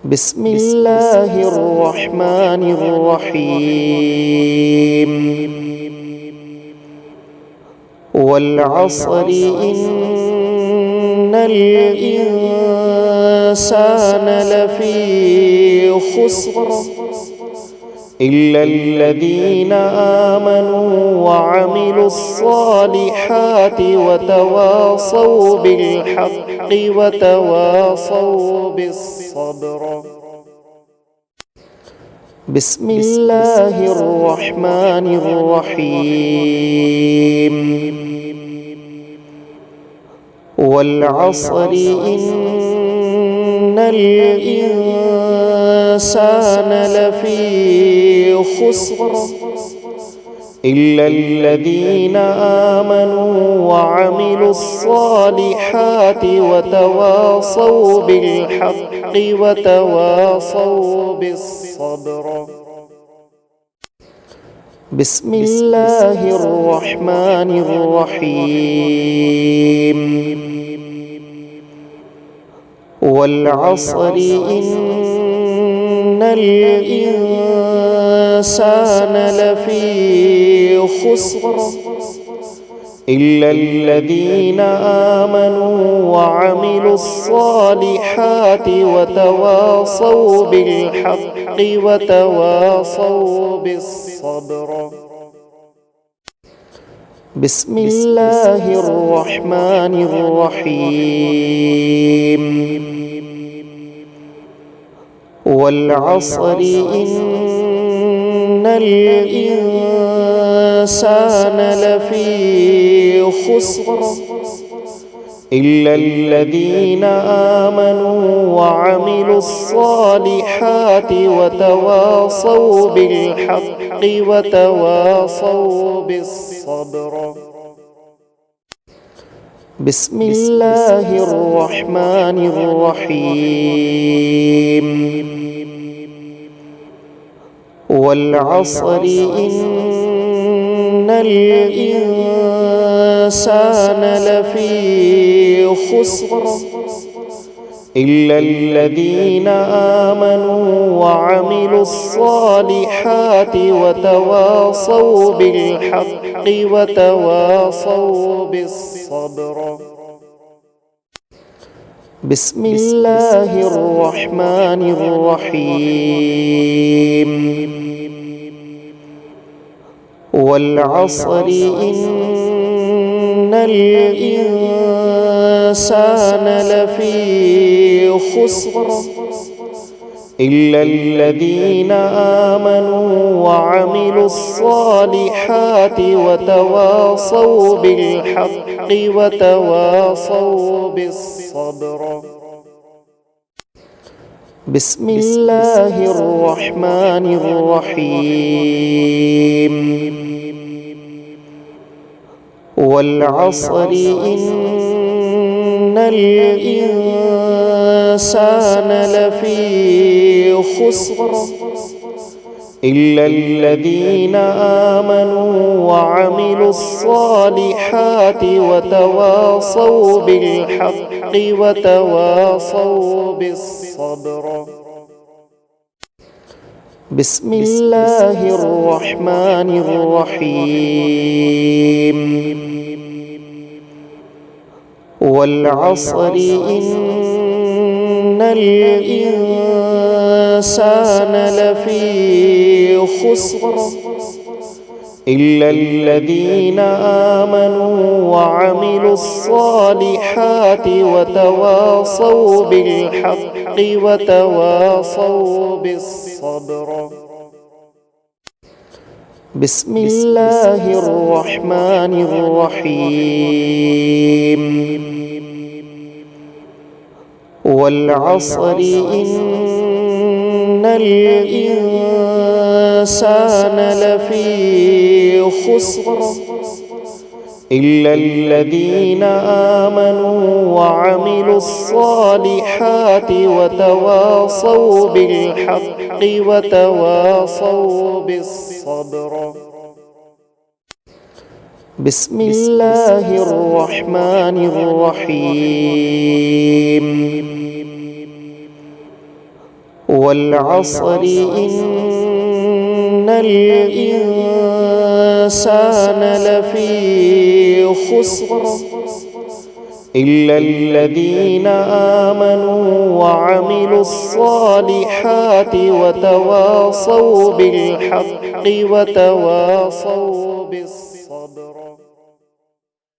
بسم الله الرحمن الرحيم. والعصر إن الإنسان لفي خسر إلا الذين آمنوا وعملوا الصالحات وتواصوا بالحق وتواصوا بالصبر. بسم الله الرحمن الرحيم. والعصر إن الإنسان لفي خسر إلا الذين آمنوا وعملوا الصالحات وتواصوا بالحق وتواصوا بالصبر. بسم الله الرحمن الرحيم. والعصر إن الإنسان لفي خسر إلا الذين آمنوا وعملوا الصالحات وتواصوا بالحق وتواصوا بالصبر. بسم الله الرحمن الرحيم. والعصر إن الإنسان لفي خسر إلا الذين آمنوا وعملوا الصالحات وتواصوا بالحق وتواصوا بالصبر. بسم الله الرحمن الرحيم. والعصر إن الإنسان لفي خسر إلا الذين آمنوا وعملوا الصالحات وتواصوا بالحق وتواصوا بالصبر. بسم الله الرحمن الرحيم. والعصر إن الإنسان لفي خسر إلا الذين آمنوا وعملوا الصالحات وتواصوا بالحق وتواصوا بالصبر. بسم الله الرحمن الرحيم. والعصر إن الإنسان لفي خسر إلا الذين آمنوا وعملوا الصالحات وتواصوا بالحق وتواصوا بالصبر. بسم الله الرحمن الرحيم. والعصر إن الإنسان لفي خسر إلا الذين آمنوا وعملوا الصالحات وتواصوا بالحق وتواصوا بالصبر. بسم الله الرحمن الرحيم. والعصر إن الإنسان لفي خسر إلا الذين آمنوا وعملوا الصالحات وتواصوا بالحق وتواصوا بالصبر. بسم الله الرحمن الرحيم. والعصر إن الإنسان لفي خسر إلا الذين آمنوا وعملوا الصالحات وتواصوا بالحق وتواصوا بالصبر.